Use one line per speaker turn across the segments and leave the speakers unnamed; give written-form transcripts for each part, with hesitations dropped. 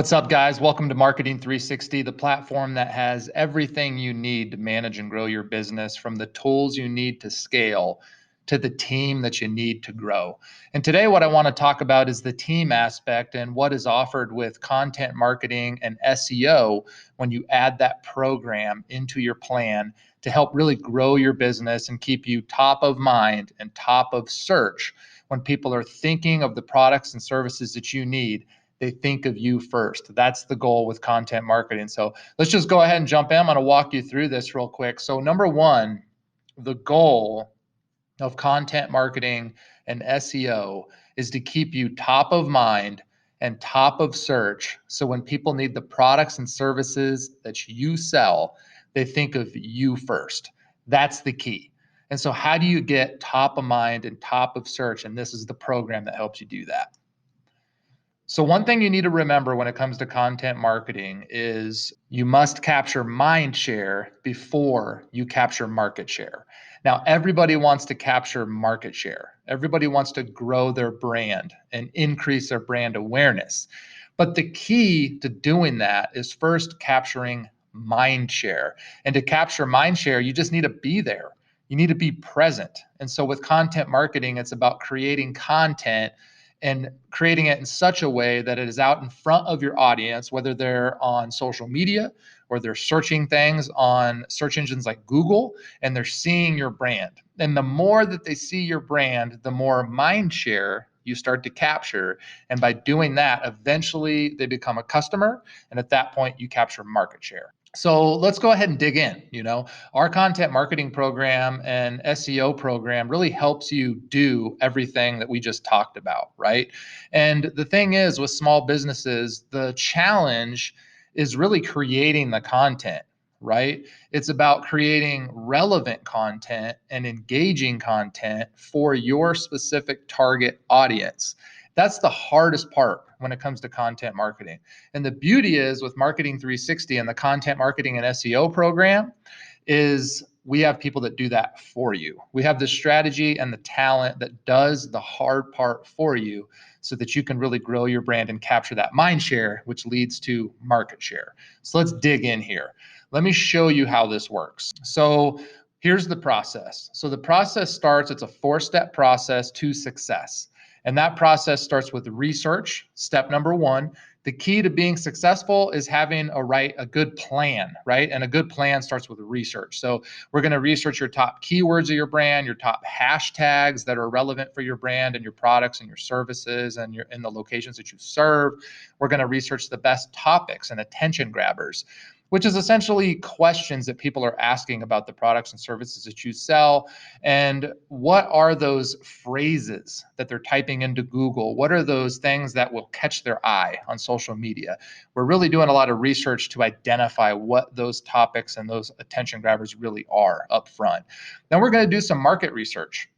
What's up, guys? Welcome to Marketing 360, the platform that has everything you need to manage and grow your business, from the tools you need to scale to the team that you need to grow. And today, what I want to talk about is the team aspect and what is offered with content marketing and SEO when you add that program into your plan to help really grow your business and keep you top of mind and top of search when people are thinking of the products and services that you need. They think of you first. That's the goal with content marketing. So let's just go ahead and jump in. I'm going to walk you through this real quick. So number one, the goal of content marketing and SEO is to keep you top of mind and top of search. So when people need the products and services that you sell, they think of you first. That's the key. And so how do you get top of mind and top of search? And this is the program that helps you do that. So one thing you need to remember when it comes to content marketing is you must capture mind share before you capture market share. Now, everybody wants to capture market share. Everybody wants to grow their brand and increase their brand awareness. But the key to doing that is first capturing mind share. And to capture mind share, you just need to be there. You need to be present. And so with content marketing, it's about creating content and creating it in such a way that it is out in front of your audience, whether they're on social media or they're searching things on search engines like Google, and they're seeing your brand. And the more that they see your brand, the more mind share you start to capture. And by doing that, eventually they become a customer. And at that point, you capture market share. So let's go ahead and dig in. Our content marketing program and SEO program really helps you do everything that we just talked about, right? And the thing is, with small businesses, the challenge is really creating the content, right? It's about creating relevant content and engaging content for your specific target audience. That's the hardest part when it comes to content marketing. And the beauty is with Marketing 360 and the content marketing and SEO program is we have people that do that for you. We have the strategy and the talent that does the hard part for you so that you can really grow your brand and capture that mind share, which leads to market share. So let's dig in here. Let me show you how this works. So here's the process. So the process starts, it's a 4-step process to success. And that process starts with research, step number 1. The key to being successful is having a good plan, right? And a good plan starts with research. So we're going to research your top keywords of your brand, your top hashtags that are relevant for your brand and your products and your services and in the locations that you serve. We're going to research the best topics and attention grabbers, which is essentially questions that people are asking about the products and services that you sell. And what are those phrases that they're typing into Google? What are those things that will catch their eye on social media? We're really doing a lot of research to identify what those topics and those attention grabbers really are up front. Then we're going to do some market research.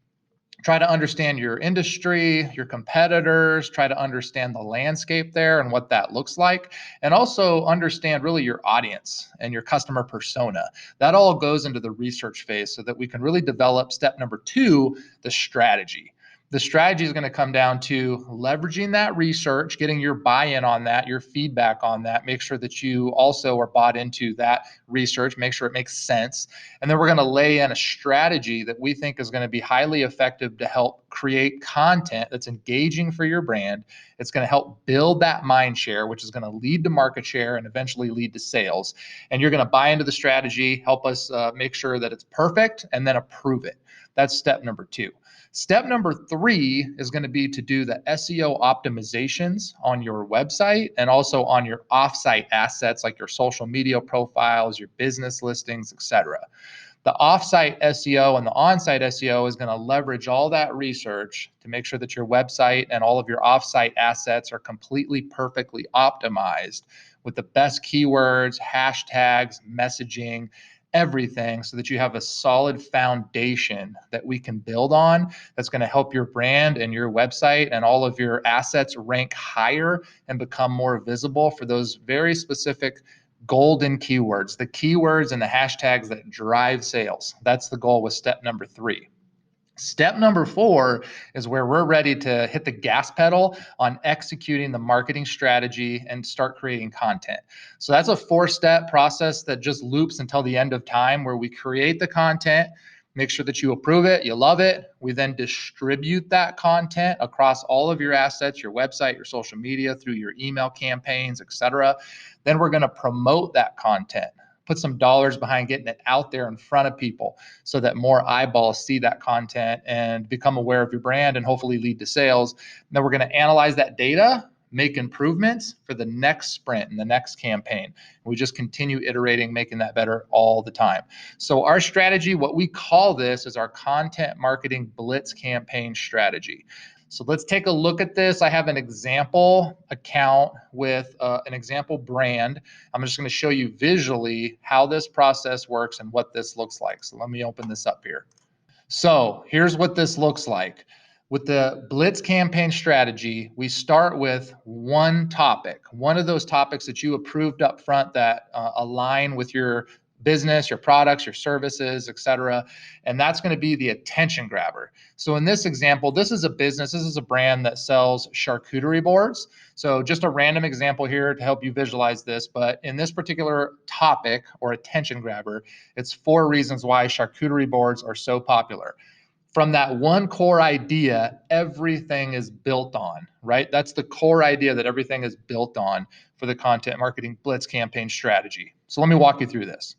Try to understand your industry, your competitors, try to understand the landscape there and what that looks like, and also understand really your audience and your customer persona. That all goes into the research phase so that we can really develop step number 2, the strategy. The strategy is going to come down to leveraging that research, getting your buy-in on that, your feedback on that. Make sure that you also are bought into that research, make sure it makes sense. And then we're going to lay in a strategy that we think is going to be highly effective to help create content that's engaging for your brand. It's going to help build that mind share, which is going to lead to market share and eventually lead to sales. And you're going to buy into the strategy, help us make sure that it's perfect, and then approve it. That's step number 2. Step number 3 is going to be to do the SEO optimizations on your website and also on your offsite assets like your social media profiles, your business listings, etc. The offsite SEO and the onsite SEO is going to leverage all that research to make sure that your website and all of your offsite assets are completely perfectly optimized with the best keywords, hashtags, messaging, everything, so that you have a solid foundation that we can build on that's going to help your brand and your website and all of your assets rank higher and become more visible for those very specific golden keywords, the keywords and the hashtags that drive sales. That's the goal with step number 3. Step number 4 is where we're ready to hit the gas pedal on executing the marketing strategy and start creating content. So that's a 4-step process that just loops until the end of time, where we create the content, make sure that you approve it, you love it. We then distribute that content across all of your assets, your website, your social media, through your email campaigns, etc. Then we're going to promote that content, put some dollars behind getting it out there in front of people so that more eyeballs see that content and become aware of your brand and hopefully lead to sales. And then we're going to analyze that data, make improvements for the next sprint and the next campaign. We just continue iterating, making that better all the time. So our strategy, what we call this, is our content marketing Blitz campaign strategy. So let's take a look at this. I have an example account with an example brand. I'm just going to show you visually how this process works and what this looks like. So let me open this up here. So here's what this looks like. With the Blitz campaign strategy, we start with one topic, one of those topics that you approved up front that align with your business, your products, your services, etc. And that's going to be the attention grabber. So in this example, this is a business, this is a brand that sells charcuterie boards. So just a random example here to help you visualize this, but in this particular topic or attention grabber, it's 4 reasons why charcuterie boards are so popular. From that one core idea, everything is built on, right? That's the core idea that everything is built on for the Content Marketing Blitz campaign strategy. So let me walk you through this.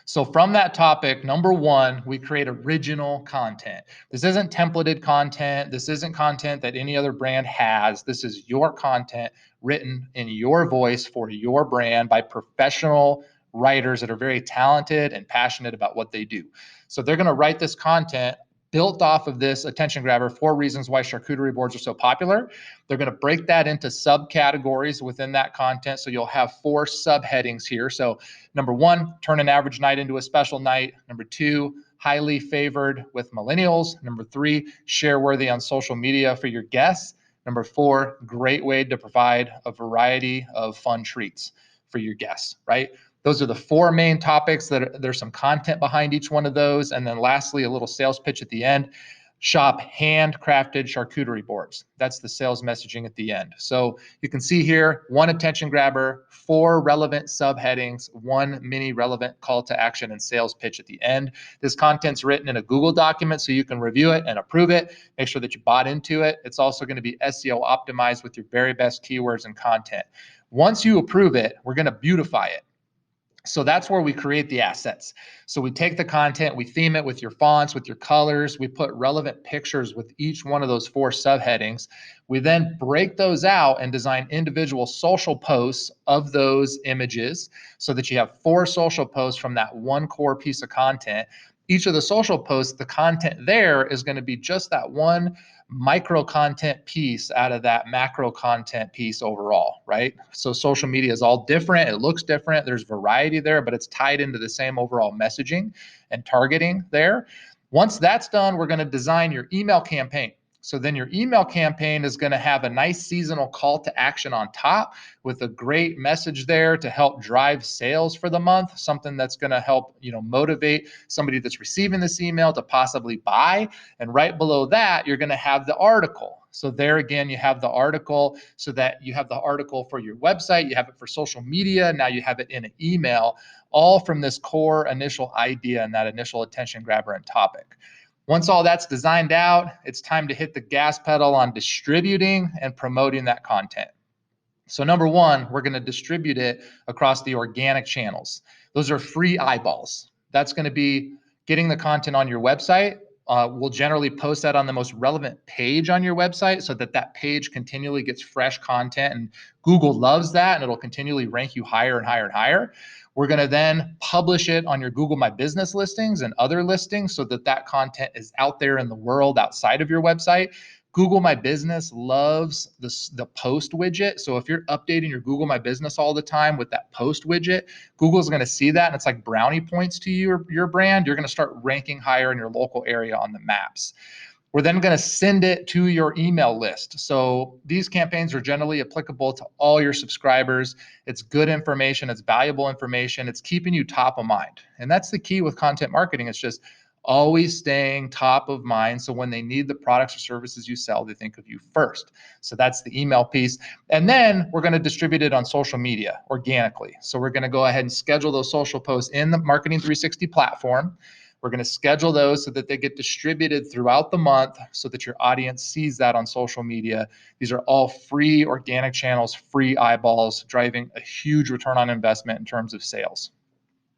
So from that topic, number 1, we create original content. This isn't templated content. This isn't content that any other brand has. This is your content written in your voice for your brand by professional writers that are very talented and passionate about what they do. So they're going to write this content built off of this attention grabber, 4 reasons why charcuterie boards are so popular. They're going to break that into subcategories within that content. So you'll have 4 subheadings here. So number 1, turn an average night into a special night. Number 2, highly favored with millennials. Number 3, share worthy on social media for your guests. Number 4, great way to provide a variety of fun treats for your guests, right? Those are the 4 main topics that there's some content behind each one of those. And then lastly, a little sales pitch at the end. Shop handcrafted charcuterie boards. That's the sales messaging at the end. So you can see here, 1 attention grabber, 4 relevant subheadings, 1 mini relevant call to action and sales pitch at the end. This content's written in a Google document so you can review it and approve it. Make sure that you bought into it. It's also going to be SEO optimized with your very best keywords and content. Once you approve it, we're going to beautify it. So that's where we create the assets. So we take the content, we theme it with your fonts, with your colors, we put relevant pictures with each one of those 4 subheadings. We then break those out and design individual social posts of those images so that you have 4 social posts from that one core piece of content. Each of the social posts, the content there is going to be just that one micro content piece out of that macro content piece overall, right? So social media is all different. It looks different. There's variety there, but it's tied into the same overall messaging and targeting there. Once that's done, we're going to design your email campaign. So then your email campaign is going to have a nice seasonal call to action on top with a great message there to help drive sales for the month, something that's going to help, motivate somebody that's receiving this email to possibly buy. And right below that, you're going to have the article. So there again, you have the article so that you have the article for your website, you have it for social media, now you have it in an email, all from this core initial idea and that initial attention grabber and topic. Once all that's designed out, it's time to hit the gas pedal on distributing and promoting that content. So number 1, we're going to distribute it across the organic channels. Those are free eyeballs. That's going to be getting the content on your website. We'll generally post that on the most relevant page on your website so that that page continually gets fresh content, and Google loves that, and it'll continually rank you higher and higher and higher. We're going to then publish it on your Google My Business listings and other listings so that that content is out there in the world outside of your website. Google My Business loves the post widget. So if you're updating your Google My Business all the time with that post widget, Google's going to see that, and it's like brownie points to your brand. You're going to start ranking higher in your local area on the maps. We're then going to send it to your email list. So these campaigns are generally applicable to all your subscribers. It's good information. It's valuable information. It's keeping you top of mind. And that's the key with content marketing. It's just always staying top of mind. So when they need the products or services you sell, they think of you first. So that's the email piece. And then we're going to distribute it on social media organically. So we're going to go ahead and schedule those social posts in the Marketing 360 platform. We're going to schedule those so that they get distributed throughout the month so that your audience sees that on social media. These are all free organic channels, free eyeballs, driving a huge return on investment in terms of sales.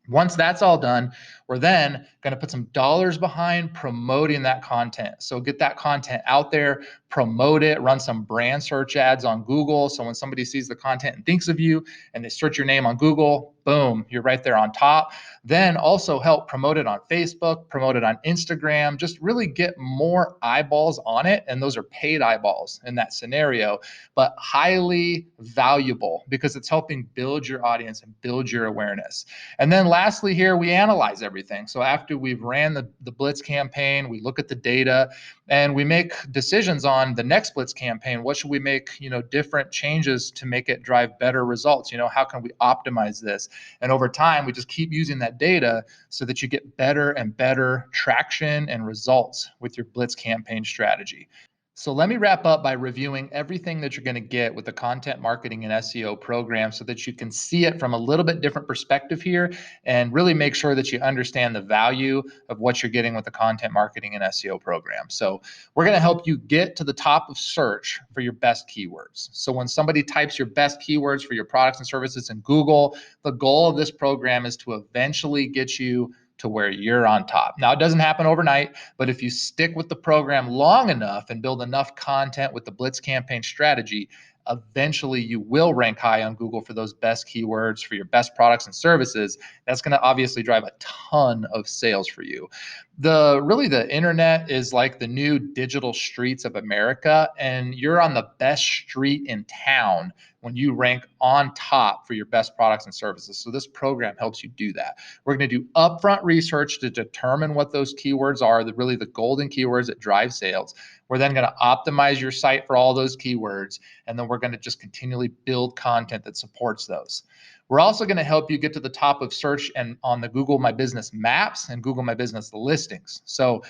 Once that's all done, we're then going to put some dollars behind promoting that content. So get that content out there, promote it, run some brand search ads on Google. So when somebody sees the content and thinks of you and they search your name on Google, boom, you're right there on top. Then also help promote it on Facebook, promote it on Instagram, just really get more eyeballs on it. And those are paid eyeballs in that scenario, but highly valuable because it's helping build your audience and build your awareness. And then lastly here, we analyze everything. So after we've ran the Blitz campaign, we look at the data and we make decisions on the next Blitz campaign. What should we make, different changes to make it drive better results? How can we optimize this? And over time, we just keep using that data so that you get better and better traction and results with your Blitz campaign strategy. So let me wrap up by reviewing everything that you're going to get with the Content Marketing and SEO program so that you can see it from a little bit different perspective here and really make sure that you understand the value of what you're getting with the Content Marketing and SEO program. So we're going to help you get to the top of search for your best keywords. So when somebody types your best keywords for your products and services in Google, the goal of this program is to eventually get you to where you're on top. Now, it doesn't happen overnight, but if you stick with the program long enough and build enough content with the Blitz campaign strategy, eventually you will rank high on Google for those best keywords for your best products and services. That's going to obviously drive a ton of sales for you. The internet is like the new digital streets of America, and you're on the best street in town when you rank on top for your best products and services. So this program helps you do that. We're going to do upfront research to determine what those keywords are, really the golden keywords that drive sales. We're then going to optimize your site for all those keywords, and then we're going to just continually build content that supports those. We're also going to help you get to the top of search and on the Google My Business maps and Google My Business listings. So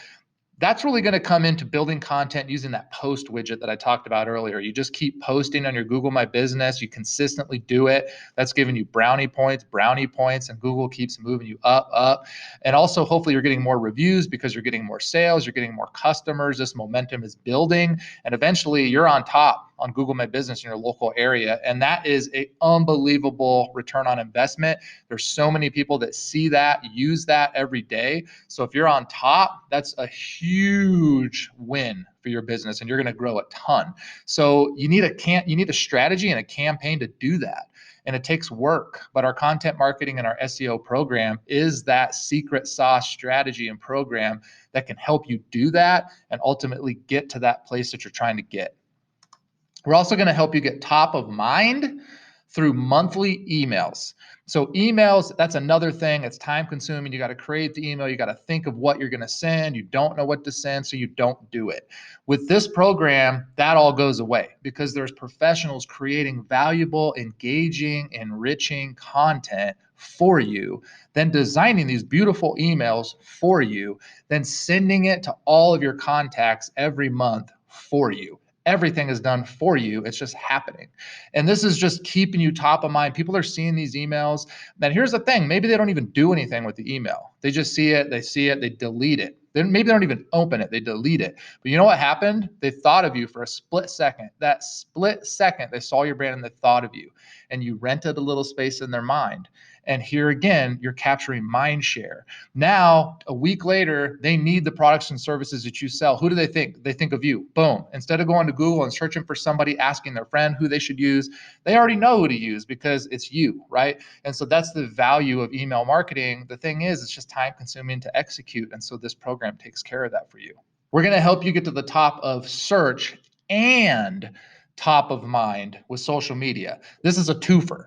that's really going to come into building content using that post widget that I talked about earlier. You just keep posting on your Google My Business. You consistently do it. That's giving you brownie points, and Google keeps moving you up. And also, hopefully, you're getting more reviews because you're getting more sales, you're getting more customers. This momentum is building, and eventually, you're on top on Google My Business in your local area. And that is an unbelievable return on investment. There's so many people that see that, use that every day. So if you're on top, that's a huge win for your business and you're going to grow a ton. So you need a strategy and a campaign to do that. And it takes work, but our content marketing and our SEO program is that secret sauce strategy and program that can help you do that and ultimately get to that place that you're trying to get. We're also going to help you get top of mind through monthly emails. So emails, that's another thing. It's time consuming. You got to create the email. You got to think of what you're going to send. You don't know what to send, so you don't do it. With this program, that all goes away because there's professionals creating valuable, engaging, enriching content for you, then designing these beautiful emails for you, then sending it to all of your contacts every month for you. Everything is done for you. It's just happening. And this is just keeping you top of mind. People are seeing these emails. And here's the thing, maybe they don't even do anything with the email. They just see it, they delete it. Maybe they don't even open it, they delete it. But you know what happened? They thought of you for a split second. That split second, they saw your brand and they thought of you. And you rented a little space in their mind. And here again, you're capturing mind share. Now, a week later, they need the products and services that you sell. Who do they think? They think of you. Boom. Instead of going to Google and searching for somebody, asking their friend who they should use, they already know who to use because it's you, right? And so that's the value of email marketing. The thing is, it's just time consuming to execute. And so this program takes care of that for you. We're going to help you get to the top of search and top of mind with social media. This is a twofer.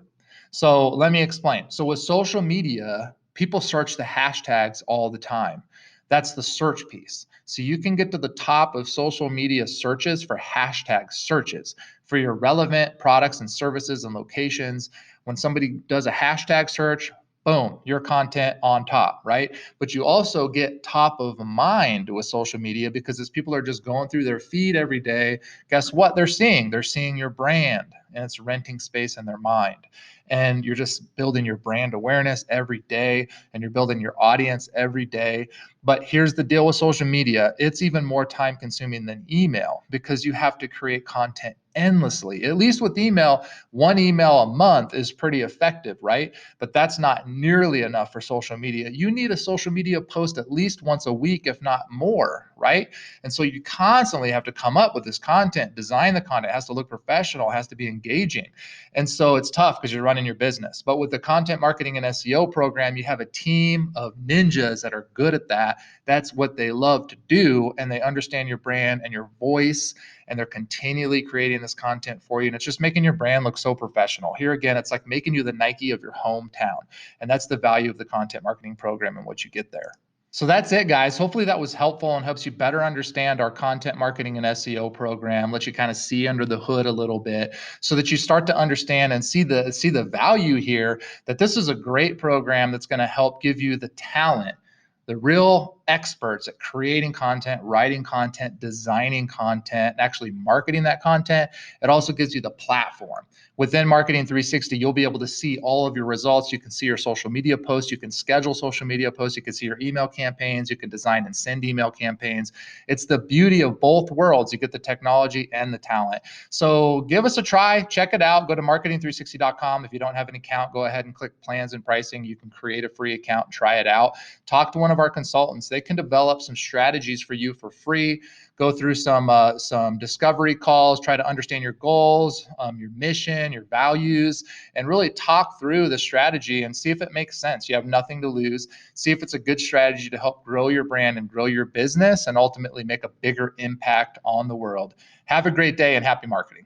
So let me explain. So with social media, people search the hashtags all the time. That's the search piece. So you can get to the top of social media searches for hashtag searches for your relevant products and services and locations. When somebody does a hashtag search, boom, your content on top, right? But you also get top of mind with social media because as people are just going through their feed every day, guess what they're seeing? They're seeing your brand and it's renting space in their mind. And you're just building your brand awareness every day and you're building your audience every day. But here's the deal with social media. It's even more time consuming than email because you have to create content endlessly. At least with email, one email a month is pretty effective, right? But that's not nearly enough for social media. You need a social media post at least once a week, if not more, right? And so you constantly have to come up with this content, design the content, it has to look professional, it has to be engaging. And so it's tough because you're running your business. But with the content marketing and SEO program, you have a team of ninjas that are good at that. That's what they love to do. And they understand your brand and your voice. And they're continually creating this content for you. And it's just making your brand look so professional. Here again, it's like making you the Nike of your hometown. And that's the value of the content marketing program and what you get there. So that's it, guys. Hopefully that was helpful and helps you better understand our content marketing and SEO program, let you kind of see under the hood a little bit so that you start to understand and see the value here, that this is a great program that's going to help give you the talent, the real experts at creating content, writing content, designing content, and actually marketing that content. It also gives you the platform. Within Marketing 360, you'll be able to see all of your results. You can see your social media posts. You can schedule social media posts. You can see your email campaigns. You can design and send email campaigns. It's the beauty of both worlds. You get the technology and the talent. So give us a try. Check it out. Go to marketing360.com. If you don't have an account, go ahead and click plans and pricing. You can create a free account and try it out. Talk to one of our consultants. They can develop some strategies for you for free. Go through some discovery calls, try to understand your goals, your mission, your values, and really talk through the strategy and see if it makes sense. You have nothing to lose. See if it's a good strategy to help grow your brand and grow your business and ultimately make a bigger impact on the world. Have a great day and happy marketing.